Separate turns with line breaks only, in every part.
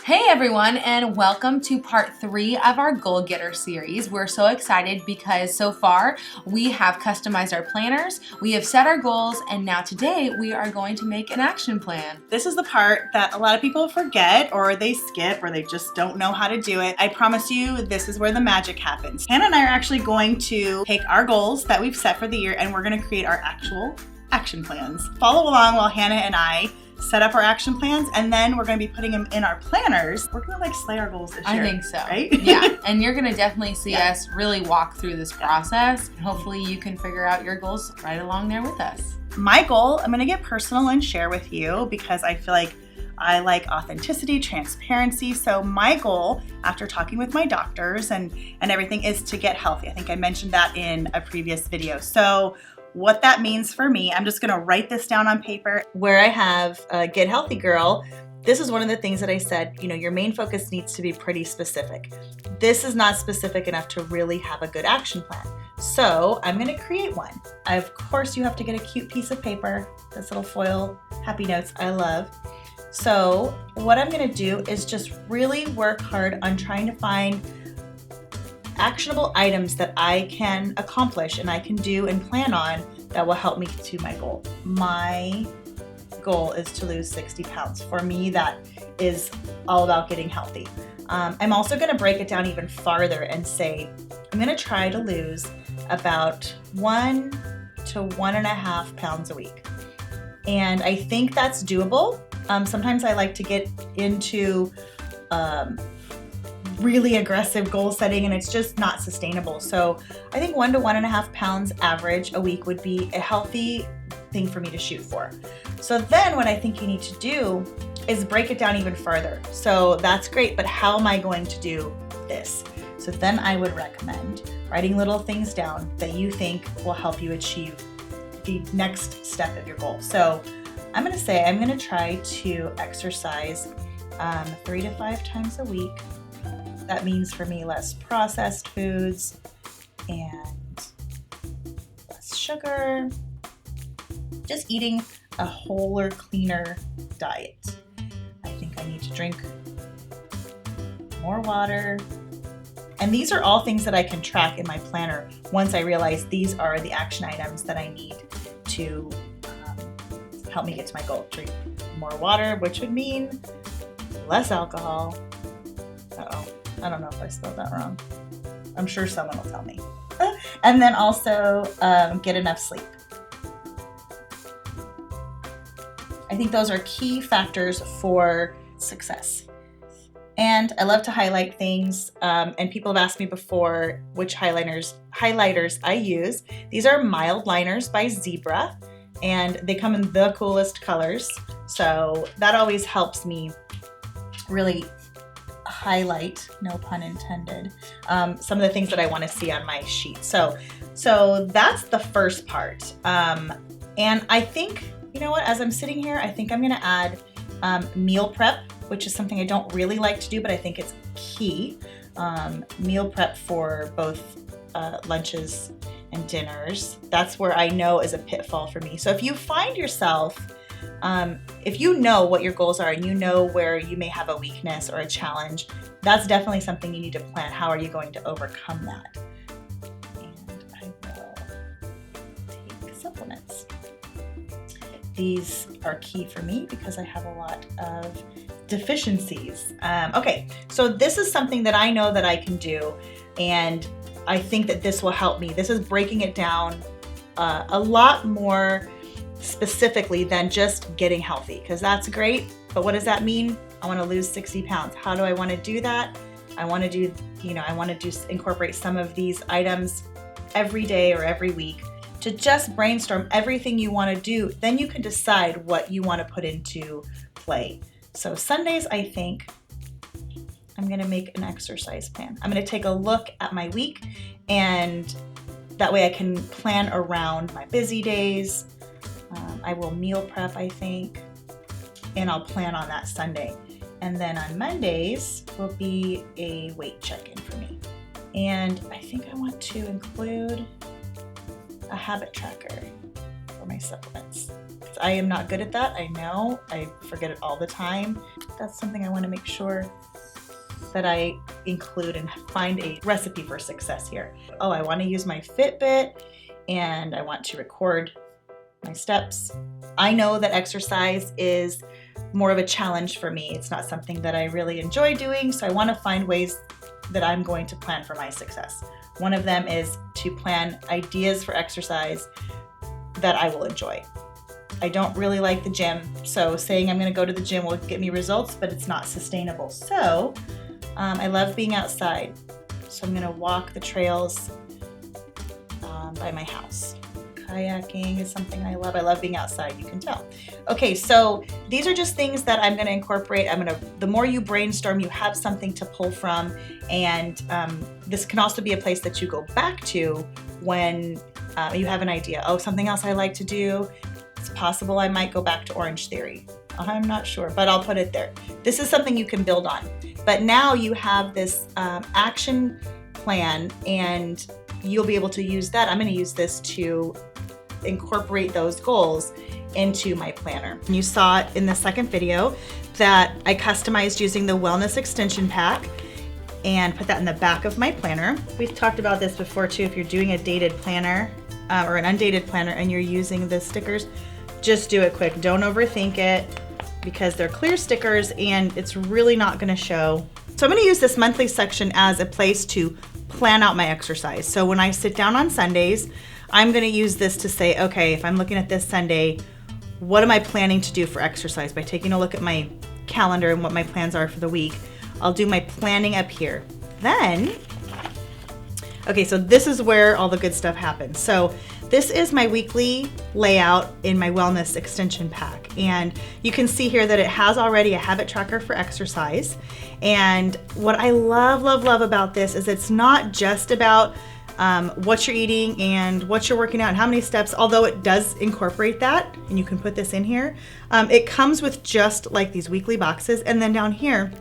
Hey everyone, and welcome to part 3 of our Goal Getter series. We're so excited because so far we have customized our planners, we have set our goals, and now today we are going to make an action plan.
This is the part that a lot of people forget, or they skip, or they just don't know how to do it. I promise you, this is where the magic happens. Hannah and I are actually going to take our goals that we've set for the year and we're going to create our actual action plans. Follow along while Hannah and I set up our action plans, and then we're going to be putting them in our planners. We're going to slay our goals this year.
I think so.
Right?
Yeah, and you're going to definitely see us really walk through this process. And hopefully you can figure out your goals right along there with us.
My goal, I'm going to get personal and share with you because I feel like I like authenticity, transparency. So my goal, after talking with my doctors and everything, is to get healthy. I think I mentioned that in a previous video. So what that means for me, I'm just gonna write this down on paper. Where I have Get Healthy Girl, this is one of the things that I said, your main focus needs to be pretty specific. This is not specific enough to really have a good action plan. So I'm gonna create one. Of course, you have to get a cute piece of paper, this little foil happy notes I love. So what I'm gonna do is just really work hard on trying to find actionable items that I can accomplish and I can do and plan on that will help me to my goal. My goal is to lose 60 pounds. For me, that is all about getting healthy. I'm also going to break it down even farther and say I'm going to try to lose about 1 to 1.5 pounds a week. And I think that's doable. Sometimes I like to get into really aggressive goal setting and it's just not sustainable. So I think 1 to 1.5 pounds average a week would be a healthy thing for me to shoot for. So then what I think you need to do is break it down even further. So that's great, but how am I going to do this? So then I would recommend writing little things down that you think will help you achieve the next step of your goal. So I'm going to say I'm going to try to exercise 3 to 5 times a week. That means for me less processed foods and less sugar, just eating a wholer, cleaner diet. I think I need to drink more water. And these are all things that I can track in my planner once I realize these are the action items that I need to help me get to my goal. Drink more water, which would mean less alcohol. Uh-oh. I don't know if I spelled that wrong. I'm sure someone will tell me. And then also get enough sleep. I think those are key factors for success. And I love to highlight things, and people have asked me before which highlighters I use. These are mild liners by Zebra, and they come in the coolest colors. So that always helps me really highlight, no pun intended, some of the things that I want to see on my sheet. So that's the first part. And I think, as I'm sitting here, I think I'm going to add meal prep, which is something I don't really like to do, but I think it's key. Meal prep for both lunches and dinners. That's where I know is a pitfall for me. So if you find yourself if you know what your goals are and you know where you may have a weakness or a challenge, that's definitely something you need to plan. How are you going to overcome that? And I will take supplements. These are key for me because I have a lot of deficiencies. Okay, so this is something that I know that I can do, and I think that this will help me. This is breaking it down a lot more specifically than just getting healthy, because that's great, but what does that mean? I want to lose 60 pounds. How do I want to do that? I want to incorporate some of these items every day or every week to just brainstorm everything you want to do. Then you can decide what you want to put into play. So Sundays, I think I'm going to make an exercise plan. I'm going to take a look at my week, and that way I can plan around my busy days. I will meal prep, I think, and I'll plan on that Sunday. And then on Mondays will be a weight check-in for me. And I think I want to include a habit tracker for my supplements. I am not good at that, I know. I forget it all the time. That's something I want to make sure that I include and find a recipe for success here. Oh, I want to use my Fitbit and I want to record my steps. I know that exercise is more of a challenge for me. It's not something that I really enjoy doing, so I want to find ways that I'm going to plan for my success. One of them is to plan ideas for exercise that I will enjoy. I don't really like the gym, so saying I'm going to go to the gym will get me results, but it's not sustainable. So I love being outside, so I'm going to walk the trails by my house. Kayaking is something I love. I love being outside, you can tell. Okay, so these are just things that I'm going to incorporate. The more you brainstorm, you have something to pull from, and this can also be a place that you go back to when you have an idea. Oh, something else I like to do. It's possible I might go back to Orange Theory. I'm not sure, but I'll put it there. This is something you can build on. But now you have this action plan, and you'll be able to use that. I'm going to use this to incorporate those goals into my planner. You saw it in the second video that I customized using the Wellness Extension Pack and put that in the back of my planner. We've talked about this before too. If you're doing a dated planner or an undated planner and you're using the stickers, just do it quick. Don't overthink it because they're clear stickers and it's really not going to show. So I'm going to use this monthly section as a place to plan out my exercise. So when I sit down on Sundays, I'm going to use this to say, okay, if I'm looking at this Sunday, what am I planning to do for exercise? By taking a look at my calendar and what my plans are for the week, I'll do my planning up here. Then, okay, so this is where all the good stuff happens. So this is my weekly layout in my Wellness Extension Pack. And you can see here that it has already a habit tracker for exercise. And what I love, love, love about this is it's not just about what you're eating and what you're working out and how many steps, although it does incorporate that, and you can put this in here. It comes with just like these weekly boxes, and then down here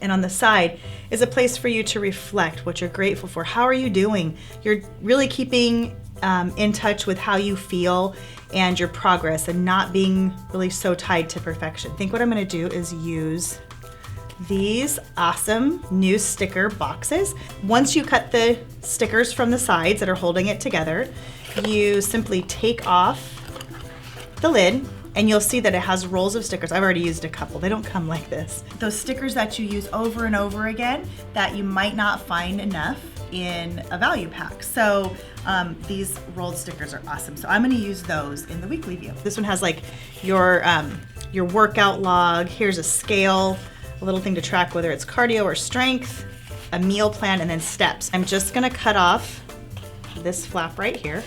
and on the side is a place for you to reflect what you're grateful for. How are you doing? You're really keeping in touch with how you feel and your progress and not being really so tied to perfection. I think what I'm going to do is use these awesome new sticker boxes. Once you cut the stickers from the sides that are holding it together, you simply take off the lid and you'll see that it has rolls of stickers. I've already used a couple. They don't come like this. Those stickers that you use over and over again that you might not find enough in a value pack. So these rolled stickers are awesome. So I'm going to use those in the weekly view. This one has like your workout log. Here's a scale, a little thing to track whether it's cardio or strength, a meal plan, and then steps. I'm just gonna cut off this flap right here.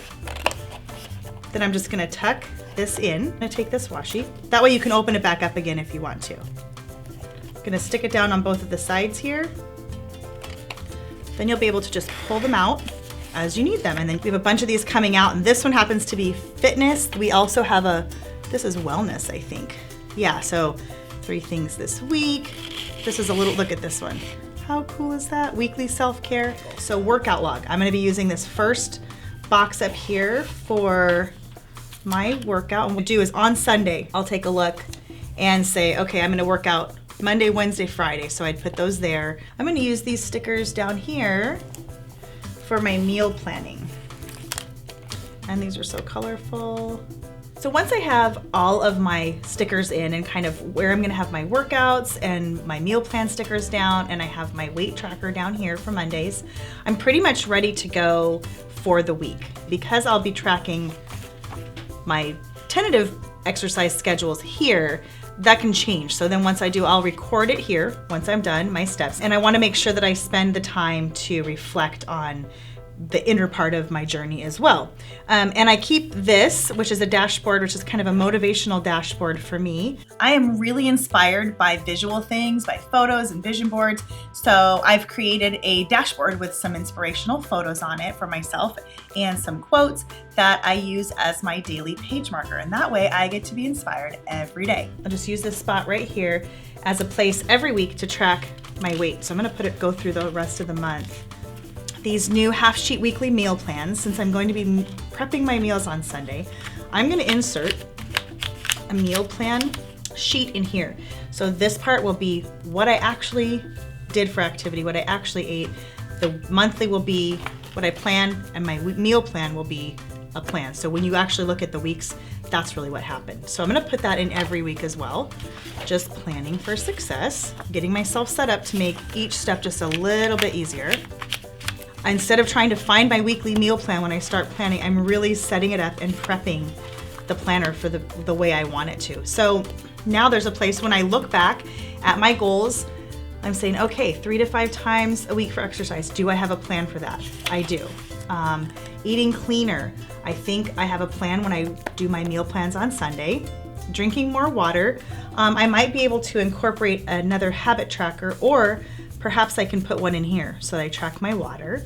Then I'm just gonna tuck this in. I'm gonna take this washi. That way you can open it back up again if you want to. I'm gonna stick it down on both of the sides here. Then you'll be able to just pull them out as you need them. And then we have a bunch of these coming out, and this one happens to be fitness. We also have this is wellness, I think. Yeah, so 3 things this week. This is a little, look at this one. How cool is that? Weekly self-care. So workout log. I'm gonna be using this first box up here for my workout. And what we'll do is on Sunday, I'll take a look and say, okay, I'm gonna work out Monday, Wednesday, Friday. So I'd put those there. I'm gonna use these stickers down here for my meal planning. And these are so colorful. So once I have all of my stickers in and kind of where I'm gonna have my workouts and my meal plan stickers down, and I have my weight tracker down here for Mondays, I'm pretty much ready to go for the week. Because I'll be tracking my tentative exercise schedules here, that can change. So then once I do, I'll record it here once I'm done, my steps. And I wanna make sure that I spend the time to reflect on the inner part of my journey as well. And I keep this, which is a dashboard, which is kind of a motivational dashboard for me. I am really inspired by visual things, by photos and vision boards. So I've created a dashboard with some inspirational photos on it for myself and some quotes that I use as my daily page marker. And that way I get to be inspired every day. I'll just use this spot right here as a place every week to track my weight. So I'm gonna go through the rest of the month. These new half sheet weekly meal plans, since I'm going to be prepping my meals on Sunday, I'm gonna insert a meal plan sheet in here. So this part will be what I actually did for activity, what I actually ate. The monthly will be what I planned, and my meal plan will be a plan. So when you actually look at the weeks, that's really what happened. So I'm gonna put that in every week as well. Just planning for success, getting myself set up to make each step just a little bit easier. Instead of trying to find my weekly meal plan when I start planning, I'm really setting it up and prepping the planner for the way I want it to. So now there's a place when I look back at my goals, I'm saying, okay, 3 to 5 times a week for exercise. Do I have a plan for that? I do. Eating cleaner. I think I have a plan when I do my meal plans on Sunday. Drinking more water. I might be able to incorporate another habit tracker, or perhaps I can put one in here so that I track my water.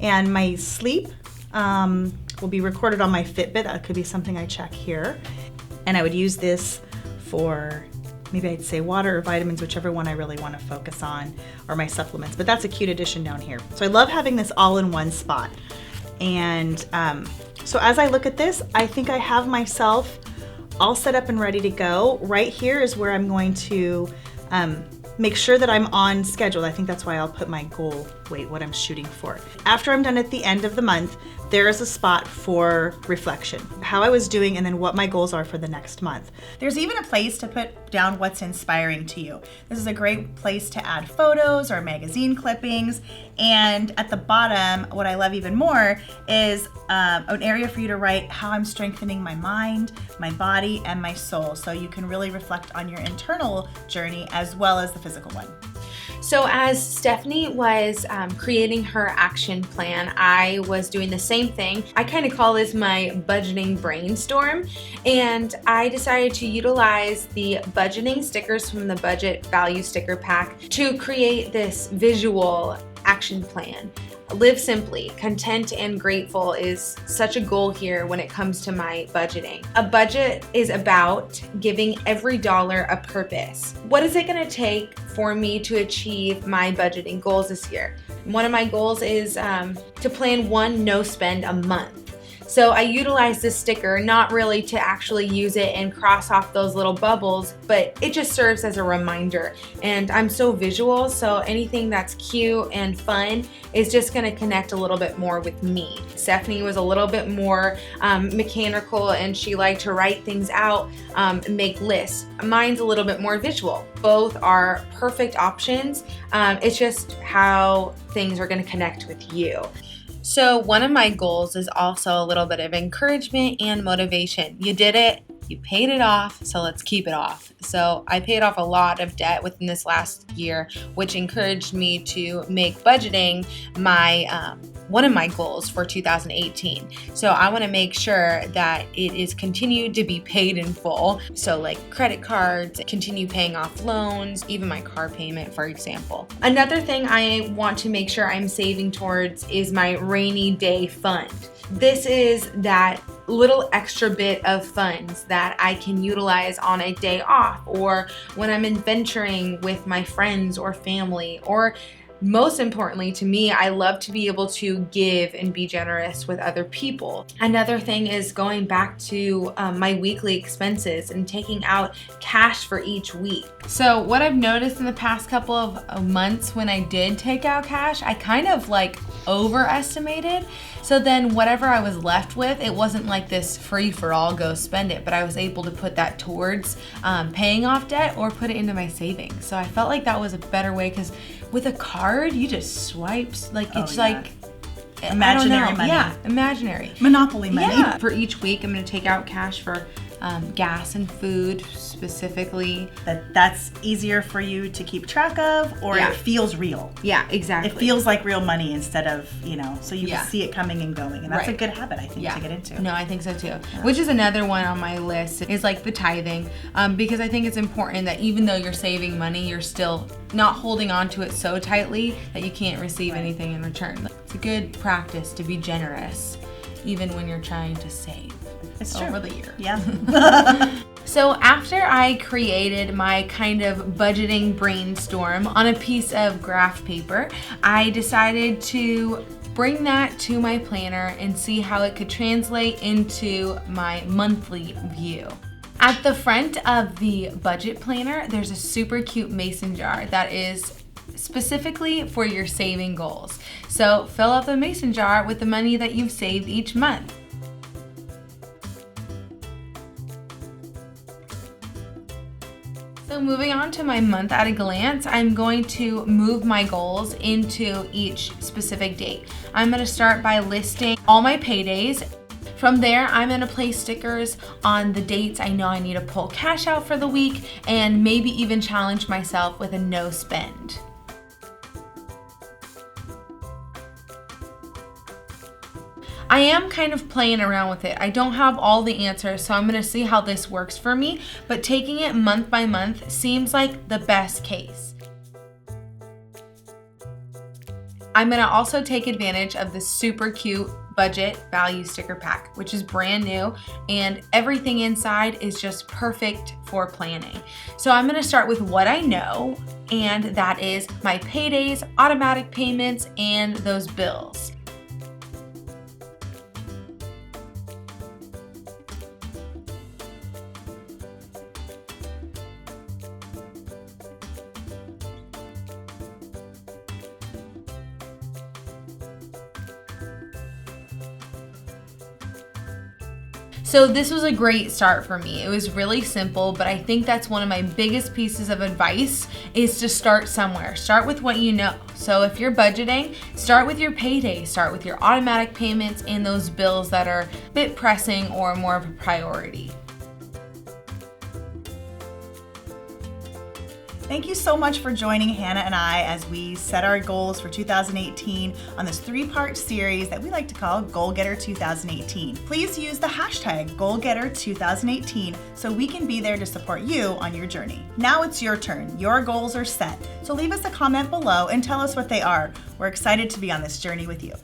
And my sleep will be recorded on my Fitbit. That could be something I check here. And I would use this for, maybe I'd say water or vitamins, whichever one I really want to focus on, or my supplements, but that's a cute addition down here. So I love having this all in one spot. And so as I look at this, I think I have myself all set up and ready to go. Right here is where I'm going to make sure that I'm on schedule. I think that's why I'll put my goal weight, what I'm shooting for. After I'm done at the end of the month, there is a spot for reflection, how I was doing, and then what my goals are for the next month. There's even a place to put down what's inspiring to you. This is a great place to add photos or magazine clippings. And at the bottom, what I love even more is an area for you to write how I'm strengthening my mind, my body, and my soul. So you can really reflect on your internal journey as well as the physical one.
So as Stephanie was creating her action plan, I was doing the same thing. I kind of call this my budgeting brainstorm, and I decided to utilize the budgeting stickers from the Budget Value Sticker Pack to create this visual action plan. Live simply, content and grateful is such a goal here when it comes to my budgeting. A budget is about giving every dollar a purpose. What is it gonna take for me to achieve my budgeting goals this year? One of my goals is to plan one no spend a month. So I utilize this sticker not really to actually use it and cross off those little bubbles, but it just serves as a reminder. And I'm so visual, so anything that's cute and fun is just gonna connect a little bit more with me. Stephanie was a little bit more mechanical, and she liked to write things out, make lists. Mine's a little bit more visual. Both are perfect options. It's just how things are gonna connect with you. So one of my goals is also a little bit of encouragement and motivation. You did it, you paid it off, so let's keep it off. So I paid off a lot of debt within this last year, which encouraged me to make budgeting my one of my goals for 2018. So I want to make sure that it is continued to be paid in full. So like credit cards, continue paying off loans, even my car payment, for example. Another thing I want to make sure I'm saving towards is my rainy day fund. This is that little extra bit of funds that I can utilize on a day off, or when I'm adventuring with my friends or family, or most importantly to me, I love to be able to give and be generous with other people. Another thing is going back to my weekly expenses and taking out cash for each week. So what I've noticed in the past couple of months when I did take out cash, I kind of like overestimated. So then whatever I was left with, it wasn't like this free for all, go spend it, but I was able to put that towards paying off debt or put it into my savings. So I felt like that was a better way, because with a card, you just swipe, like it's like
imaginary money.
Yeah, imaginary.
Monopoly money.
Yeah. For each week, I'm gonna take out cash for gas and food specifically.
That's easier for you to keep track of, or it feels real.
Yeah, exactly.
It feels like real money instead of, so you can see it coming and going. And that's a good habit, I think, to get into.
No, I think so too. Yeah. Which is another one on my list, is like the tithing, because I think it's important that even though you're saving money, you're still not holding on to it so tightly that you can't receive anything in return. It's a good practice to be generous, even when you're trying to save.
It's true.
Over the year.
Yeah.
So after I created my kind of budgeting brainstorm on a piece of graph paper, I decided to bring that to my planner and see how it could translate into my monthly view. At the front of the budget planner, there's a super cute mason jar that is specifically for your saving goals. So fill up the mason jar with the money that you've saved each month. So moving on to my month at a glance, I'm going to move my goals into each specific date. I'm going to start by listing all my paydays. From there, I'm going to place stickers on the dates I know I need to pull cash out for the week, and maybe even challenge myself with a no spend. I am kind of playing around with it. I don't have all the answers, so I'm going to see how this works for me, but taking it month by month seems like the best case. I'm going to also take advantage of this super cute budget value sticker pack, which is brand new, and everything inside is just perfect for planning. So I'm going to start with what I know, and that is my paydays, automatic payments, and those bills. So this was a great start for me. It was really simple, but I think that's one of my biggest pieces of advice is to start somewhere. Start with what you know. So if you're budgeting, start with your payday, start with your automatic payments and those bills that are a bit pressing or more of a priority.
Thank you so much for joining Hannah and I as we set our goals for 2018 on this 3-part series that we like to call Goal Getter 2018. Please use the hashtag GoalGetter2018 so we can be there to support you on your journey. Now it's your turn. Your goals are set. So leave us a comment below and tell us what they are. We're excited to be on this journey with you.